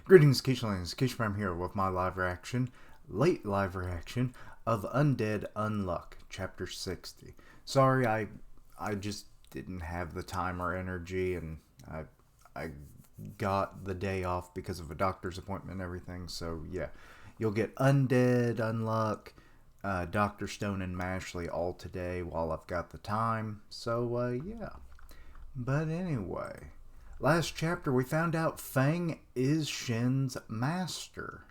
Greetings, Keishlings. Keishlram here with my late live reaction of Undead Unluck, Chapter 60. Sorry, I just didn't have the time or energy, and I got the day off because of a doctor's appointment and everything. So yeah, you'll get Undead Unluck, Dr. Stone, and Mashley all today while I've got the time. So yeah. But anyway, last chapter we found out Feng is Shen's master.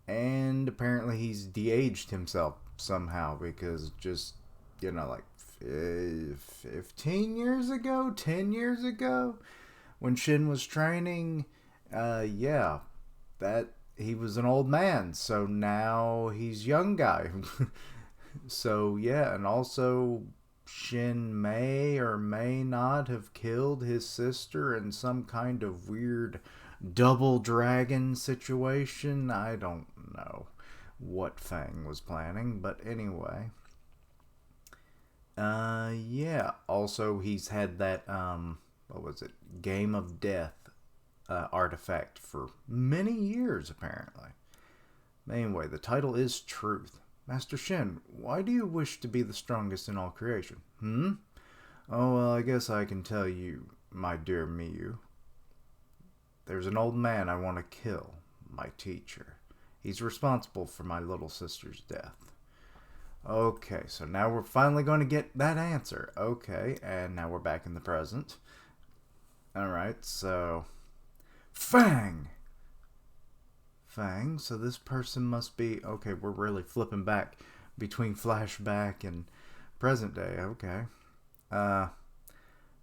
And apparently he's de-aged himself somehow because just, like 15 years ago, 10 years ago, when Shen was training, yeah, that he was an old man. So now he's young guy. So yeah, and also Shen may or may not have killed his sister in some kind of weird double dragon situation. I don't know what Feng was planning, but anyway. Yeah. Also, he's had that, what was it? Game of Death artifact for many years, apparently. Anyway, the title is Truth. Master Shen, why do you wish to be the strongest in all creation? Oh, well, I guess I can tell you, my dear Miyu. There's an old man I want to kill, my teacher. He's responsible for my little sister's death. Okay, so now we're finally going to get that answer. Okay, and now we're back in the present. Alright, so... Feng! So this person must be... Okay, we're really flipping back between flashback and present day. Okay.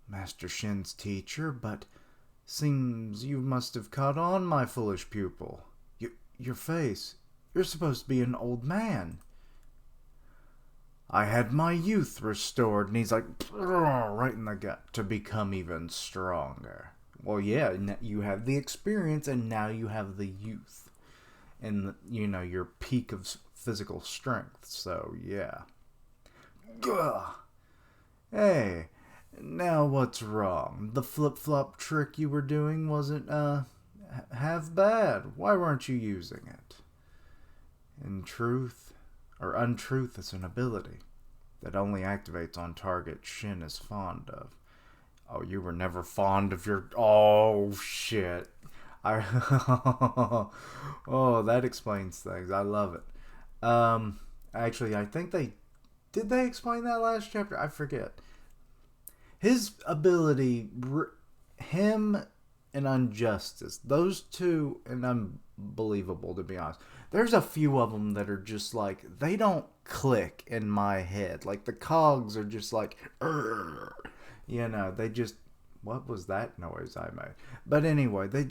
Master Shen's teacher, but seems you must have caught on, my foolish pupil. Your face. You're supposed to be an old man. I had my youth restored, and he's like, right in the gut, to become even stronger. Well, yeah, you have the experience, and now you have the youth. And, your peak of physical strength. So, yeah. Gah! Hey, now what's wrong? The flip-flop trick you were doing wasn't, half bad. Why weren't you using it? In truth, or untruth, is an ability that only activates on targets Shen is fond of. Oh, you were never fond of your... Oh, shit. Oh, that explains things. I love it. Actually, I think did they explain that last chapter? I forget. His ability, him and Unjustice, those two, and Unbelievable, to be honest. There's a few of them that are just like, they don't click in my head. Like, the cogs are just like, they just... What was that noise I made? But anyway, they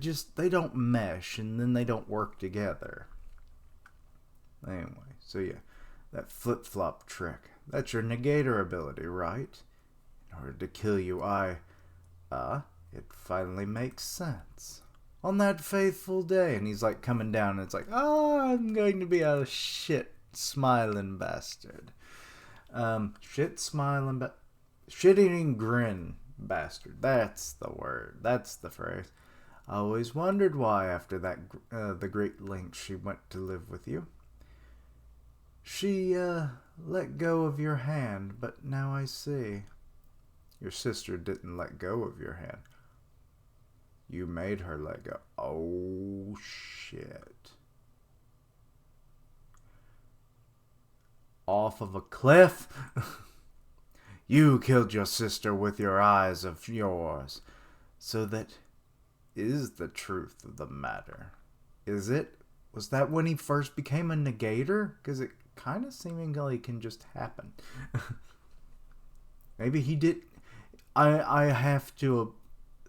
don't mesh, and then they don't work together. Anyway, so yeah, that flip-flop trick. That's your negator ability, right? In order to kill you, it finally makes sense. On that faithful day, and he's like coming down, and it's like, I'm going to be a shit-smiling bastard. Shit-eating grin. Bastard. That's the word. That's the phrase. I always wondered why, after that, the great length she went to live with you. She, let go of your hand, but now I see. Your sister didn't let go of your hand. You made her let go. Oh, shit. Off of a cliff? You killed your sister with your eyes of yours. So that is the truth of the matter. Is it? Was that when he first became a negator? Because it kind of seemingly can just happen. Maybe he did. I have to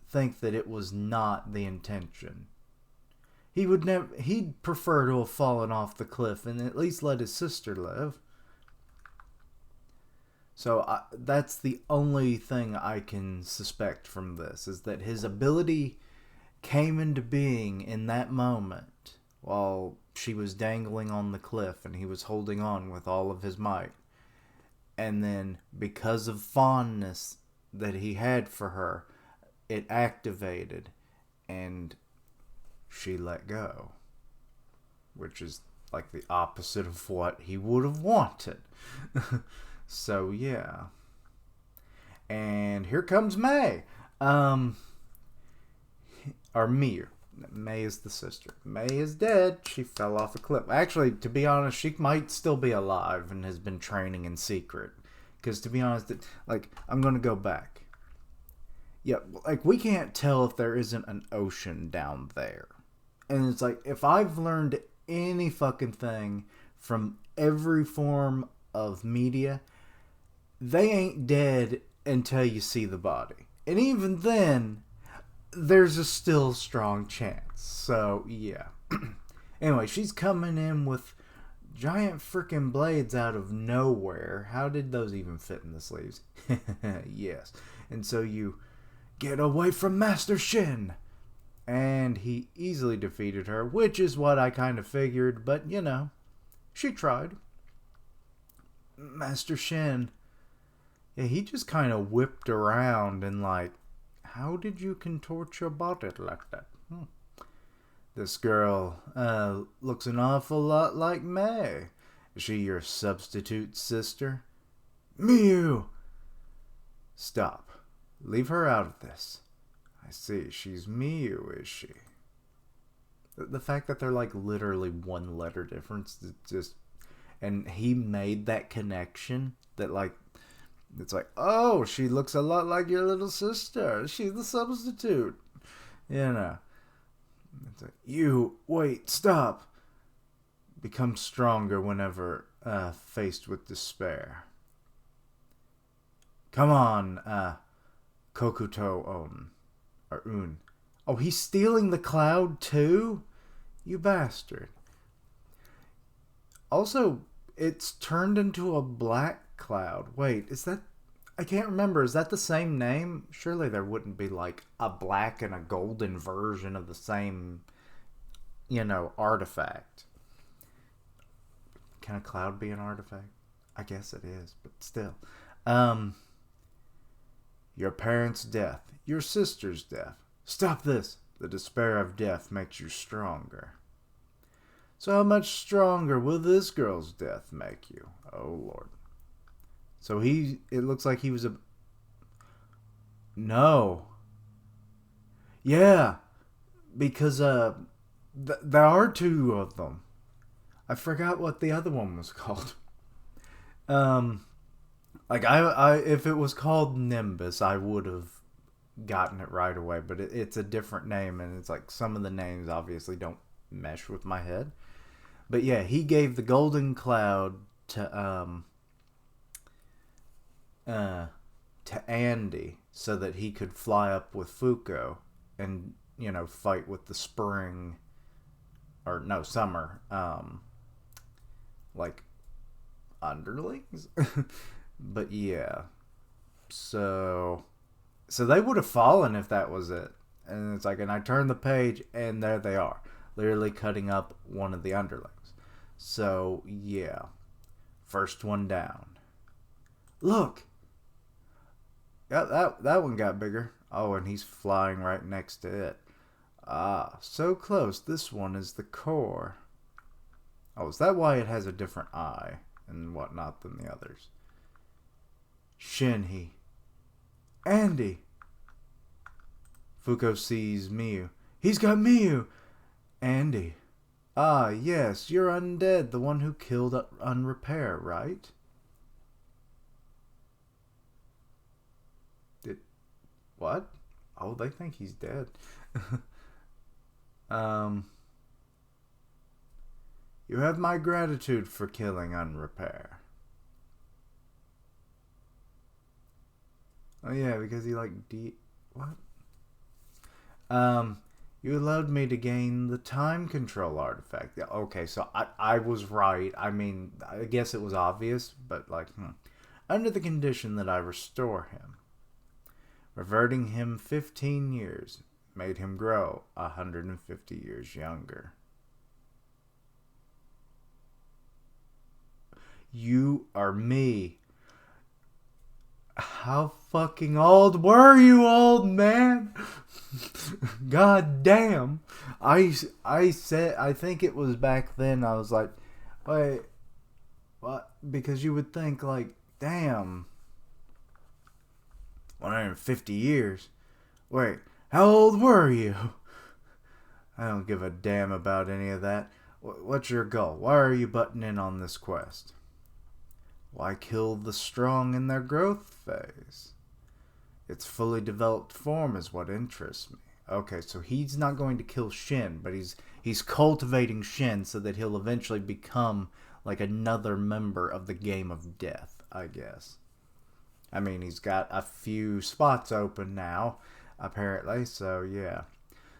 think that it was not the intention. He'd prefer to have fallen off the cliff and at least let his sister live. So that's the only thing I can suspect from this, is that his ability came into being in that moment while she was dangling on the cliff and he was holding on with all of his might. And then because of fondness that he had for her, it activated, and she let go. Which is like the opposite of what he would have wanted. So, yeah. And here comes May. Or Miu. May is the sister. May is dead. She fell off a cliff. Actually, to be honest, she might still be alive and has been training in secret. Because to be honest, like, I'm going to go back. Yeah, like, we can't tell if there isn't an ocean down there. And it's like, if I've learned any fucking thing from every form of media, they ain't dead until you see the body. And even then, there's a still strong chance. So, yeah. Anyway, she's coming in with giant freaking blades out of nowhere. How did those even fit in the sleeves? Yes. And so you get away from Master Shen. And he easily defeated her, which is what I kind of figured. But, you know, she tried. Master Shen, yeah, he just kind of whipped around and like, how did you contort your body like that? This girl looks an awful lot like May. Is she your substitute sister? Miu! Stop. Leave her out of this. I see. She's Miu, is she? The fact that they're like literally one letter difference, just, and he made that connection that like, it's like, oh, she looks a lot like your little sister. She's the substitute. You know. It's like, you, wait, stop. Become stronger whenever faced with despair. Come on, Kokuto On. Or Un. Oh, he's stealing the cloud too? You bastard. Also, it's turned into a black cloud. Wait, is that... I can't remember. Is that the same name? Surely there wouldn't be like a black and a golden version of the same, you know, artifact. Can a cloud be an artifact? I guess it is, but still. Your parents' death. Your sister's death. Stop this. The despair of death makes you stronger. So how much stronger will this girl's death make you? Oh, Lord. So it looks like he was a... No. Yeah. Because, there are two of them. I forgot what the other one was called. Like, if it was called Nimbus, I would have gotten it right away. But it's a different name, and it's like some of the names obviously don't mesh with my head. But yeah, he gave the golden cloud to Andy so that he could fly up with Fuko and, you know, fight with the spring, or no, summer, like, underlings? But yeah, so they would have fallen if that was it. And it's like, and I turn the page and there they are, literally cutting up one of the underlings. So yeah, first one down. Look, yeah, that one got bigger. Oh, and he's flying right next to it. Ah, so close. This one is the core. Oh, is that why it has a different eye and whatnot than the others? Shinhee. Andy. Fuko sees Miu. He's got Miu. Andy. Ah, yes, you're Undead, the one who killed Unrepair, right? What? Oh, they think he's dead. You have my gratitude for killing Unrepair. Oh yeah, because he like what? You allowed me to gain the time control artifact. Yeah, okay, so I was right. I mean, I guess it was obvious, but like, under the condition that I restore him. Reverting him 15 years made him grow 150 years younger. You are me. How fucking old were you, old man? God damn. I think it was back then. I was like, wait, what? Because you would think like, damn, 150 years. Wait, how old were you? I don't give a damn about any of that. What's your goal? Why are you butting in on this quest? Why kill the strong in their growth phase? Its fully developed form is what interests me. Okay, so he's not going to kill Shen, but he's cultivating Shen so that he'll eventually become like another member of the game of death, I guess. I mean, he's got a few spots open now, apparently, so yeah.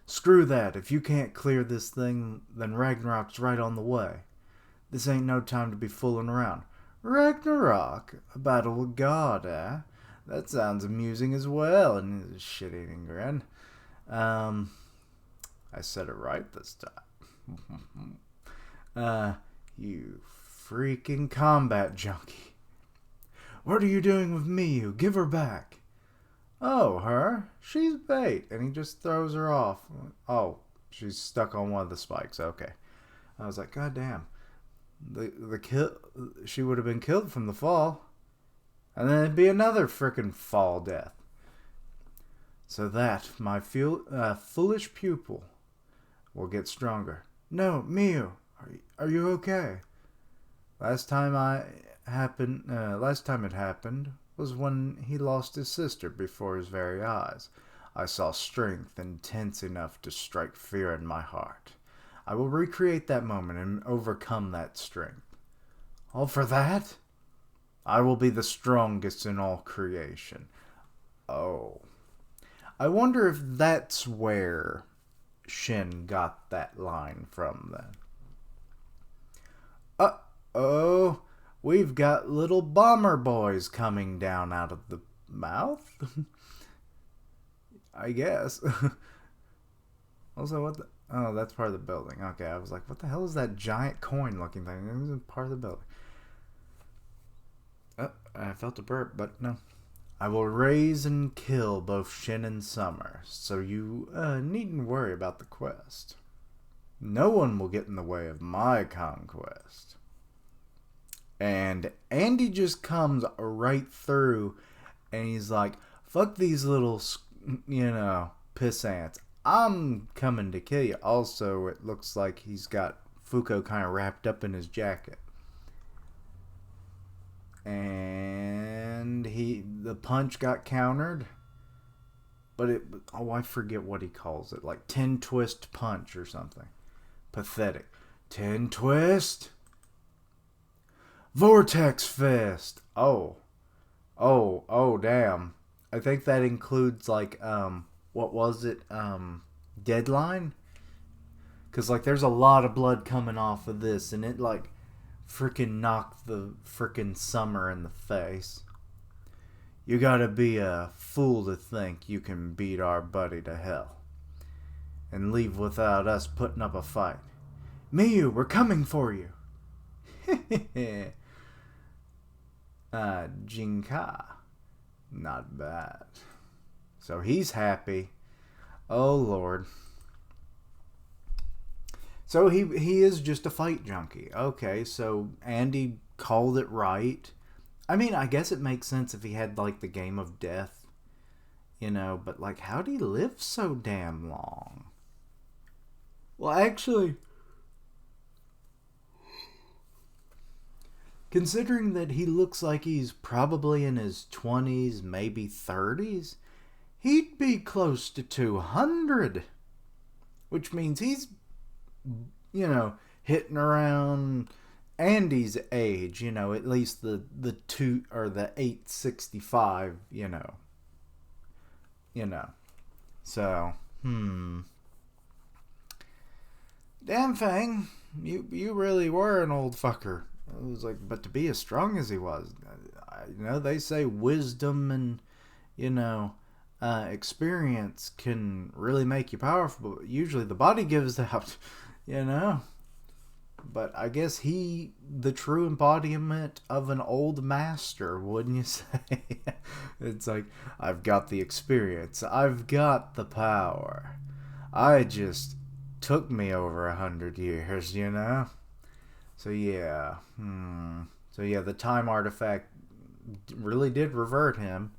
Screw that. If you can't clear this thing, then Ragnarok's right on the way. This ain't no time to be fooling around. Ragnarok? A battle with God, eh? That sounds amusing as well, and his shit-eating grin. I said it right this time. You freaking combat junkie. What are you doing with Miyu? Give her back. Oh, her? She's bait. And he just throws her off. Oh, she's stuck on one of the spikes. Okay. I was like, God damn. She would have been killed from the fall. And then it'd be another frickin' fall death. So that, my foolish pupil will get stronger. No, Miyu, are you okay? Last time it happened was when he lost his sister before his very eyes. I saw strength intense enough to strike fear in my heart. I will recreate that moment and overcome that strength. All for that? I will be the strongest in all creation. Oh. I wonder if that's where Shen got that line from then. Uh-oh. We've got little bomber boys coming down out of the mouth? I guess. Also, what the... Oh, that's part of the building. Okay, I was like, what the hell is that giant coin looking thing? It was part of the building. Oh, I felt a burp, but no. I will raise and kill both Shen and Summer, so you needn't worry about the quest. No one will get in the way of my conquest. And Andy just comes right through, and he's like, fuck these little, piss ants. I'm coming to kill you. Also, it looks like he's got Fuko kind of wrapped up in his jacket. And the punch got countered. But I forget what he calls it. Like 10 twist punch or something. Pathetic. 10 twist. Vortex fist. Oh, damn. I think that includes like, what was it? Deadline? Because like there's a lot of blood coming off of this. And it like freaking knocked the freaking Summer in the face. You gotta be a fool to think you can beat our buddy to hell. And leave without us putting up a fight. Miyu, we're coming for you. Jinka. Not bad. So he's happy. Oh, Lord. So he is just a fight junkie. Okay, so Andy called it right. I mean, I guess it makes sense if he had, like, the game of death. But, like, how'd he live so damn long? Well, actually, considering that he looks like he's probably in his 20s, maybe 30s, he'd be close to 200. Which means he's, hitting around Andy's age, at least the 865, So, Damn, Feng, you really were an old fucker. It was like, but to be as strong as he was, they say wisdom and, experience can really make you powerful, but usually the body gives out, But I guess the true embodiment of an old master, wouldn't you say? It's like, I've got the experience. I've got the power. I just took me over 100 years, you know? So yeah. So yeah, the time artifact really did revert him.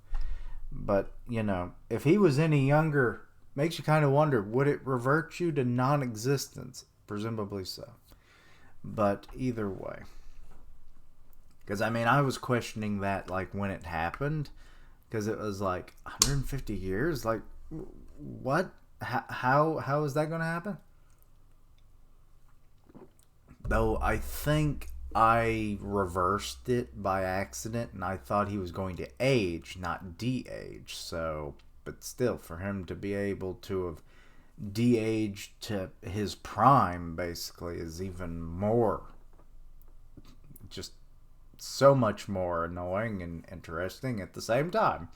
But, you know, if he was any younger, makes you kind of wonder, would it revert you to non-existence? Presumably so. But either way. Because, I mean, I was questioning that, like, when it happened. Because it was, like, 150 years? Like, what? How is that going to happen? Though I think I reversed it by accident, and I thought he was going to age, not de-age. So, but still, for him to be able to have de-aged to his prime, basically, is even more, just so much more annoying and interesting at the same time.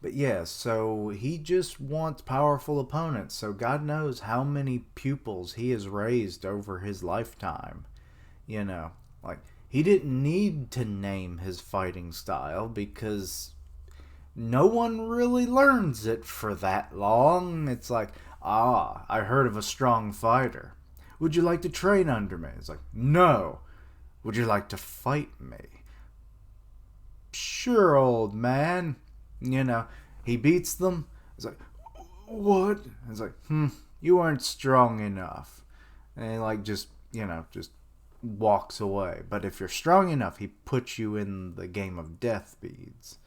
But yeah, so he just wants powerful opponents. So God knows how many pupils he has raised over his lifetime. You know, like, he didn't need to name his fighting style because no one really learns it for that long. It's like, I heard of a strong fighter. Would you like to train under me? It's like, no. Would you like to fight me? Sure, old man. You know, he beats them. It's like, what? It's like, you aren't strong enough. And he, like, just, you know, just walks away. But if you're strong enough, he puts you in the game of death beads.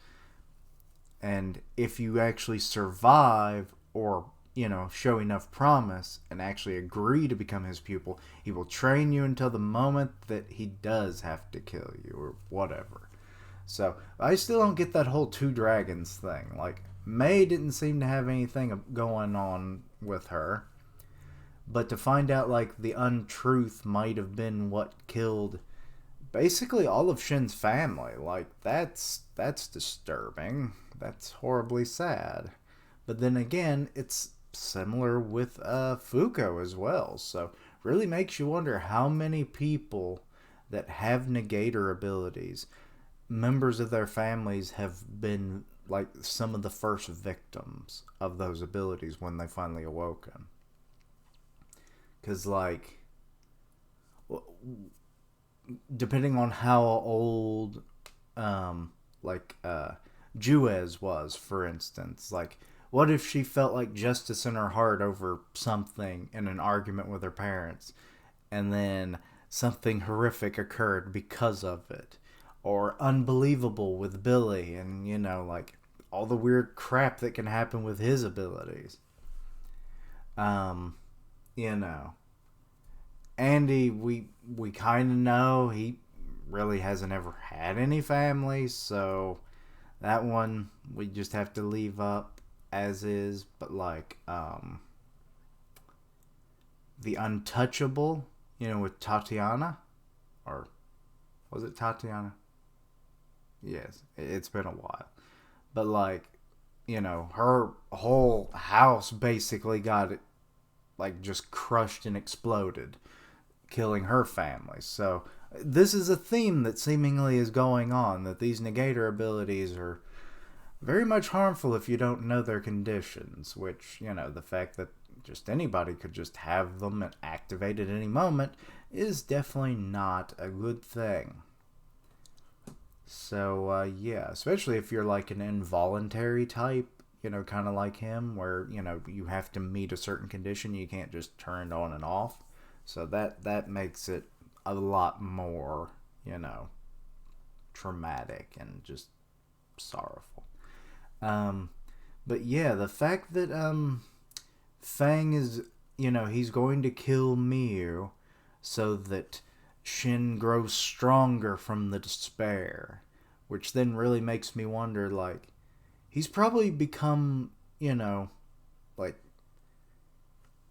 And if you actually survive or, you know, show enough promise and actually agree to become his pupil, he will train you until the moment that he does have to kill you or whatever. So I still don't get that whole two dragons thing. Like, May didn't seem to have anything going on with her. But to find out, like, the untruth might have been what killed basically all of Shen's family, like, that's disturbing. That's horribly sad. But then again, it's similar with Fuko as well. So really makes you wonder how many people that have negator abilities, members of their families have been like some of the first victims of those abilities when they finally awoken. Because, like, depending on how old, Juez was, for instance, like, what if she felt like justice in her heart over something in an argument with her parents, and then something horrific occurred because of it? Or unbelievable with Billy, and, you know, like, all the weird crap that can happen with his abilities. You know, Andy, we kind of know he really hasn't ever had any family, so that one we just have to leave up as is. But, like, the Untouchable, you know, with Tatiana, or was it Tatiana? Yes, it's been a while. But, like, you know, her whole house basically got, like, just crushed and exploded, killing her family. So this is a theme that seemingly is going on, that these negator abilities are very much harmful if you don't know their conditions, which, you know, the fact that just anybody could just have them and activate at any moment is definitely not a good thing. So, yeah, especially if you're like an involuntary type, you know, kind of like him, where, you know, you have to meet a certain condition, you can't just turn it on and off. So that makes it a lot more, you know, traumatic and just sorrowful. But yeah, the fact that Feng is, you know, he's going to kill Miu so that Shen grows stronger from the despair, which then really makes me wonder, like, he's probably become, you know, like,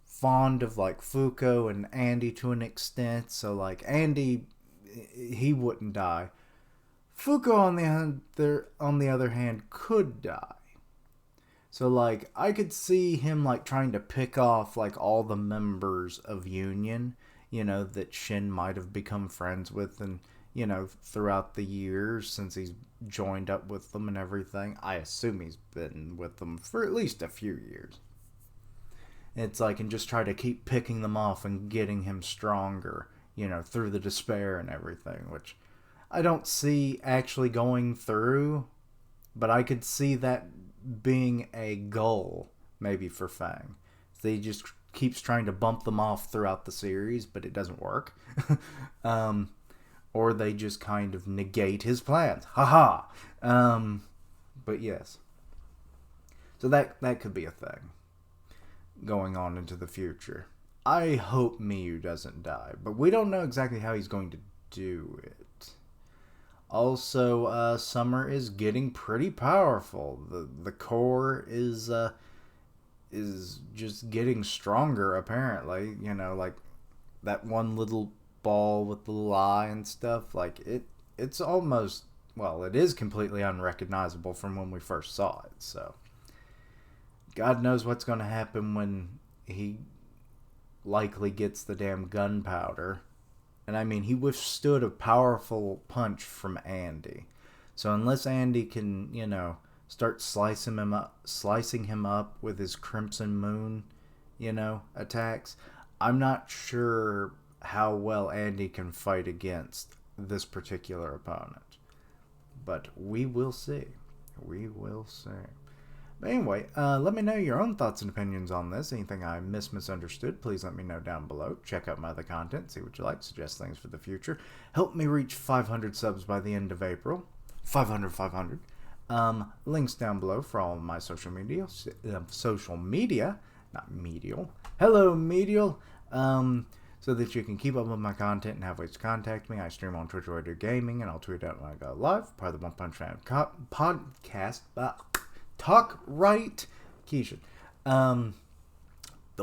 fond of, like, Fuko and Andy to an extent. So, like, Andy, he wouldn't die. Fuko, on the other hand, could die. So, like, I could see him, like, trying to pick off, like, all the members of Union, you know, that Shen might have become friends with, and, you know, throughout the years since he's joined up with them and everything. I assume he's been with them for at least a few years. It's like, and just try to keep picking them off and getting him stronger, through the despair and everything, which I don't see actually going through, but I could see that being a goal maybe for Feng. He just keeps trying to bump them off throughout the series, but it doesn't work. Or they just kind of negate his plans. Haha. But yes. So that could be a thing going on into the future. I hope Miyu doesn't die, but we don't know exactly how he's going to do it. Also, Summer is getting pretty powerful. The core is just getting stronger, apparently. Like that one little ball with the little eye and stuff. Like it's almost, well, it is completely unrecognizable from when we first saw it. So God knows what's going to happen when he likely gets the damn gunpowder. And I mean, he withstood a powerful punch from Andy. So unless Andy can, start slicing him up with his Crimson Moon, attacks, I'm not sure how well Andy can fight against this particular opponent. But we will see. We will see. But anyway, let me know your own thoughts and opinions on this. Anything I misunderstood, please let me know down below. Check out my other content, see what you like, suggest things for the future. Help me reach 500 subs by the end of April. 500. Links down below for all of my social media. Not medial. Hello, medial. So that you can keep up with my content and have ways to contact me. I stream on Twitch or I do gaming, and I'll tweet out when I go live. Part of the One Punch Man podcast. Talk right, Keisha. The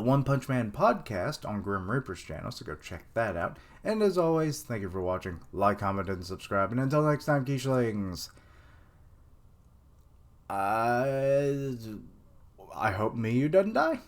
One Punch Man podcast on Grim Reaper's channel, so go check that out. And as always, thank you for watching. Like, comment, and subscribe. And until next time, Keishlings, I hope Miyu doesn't die.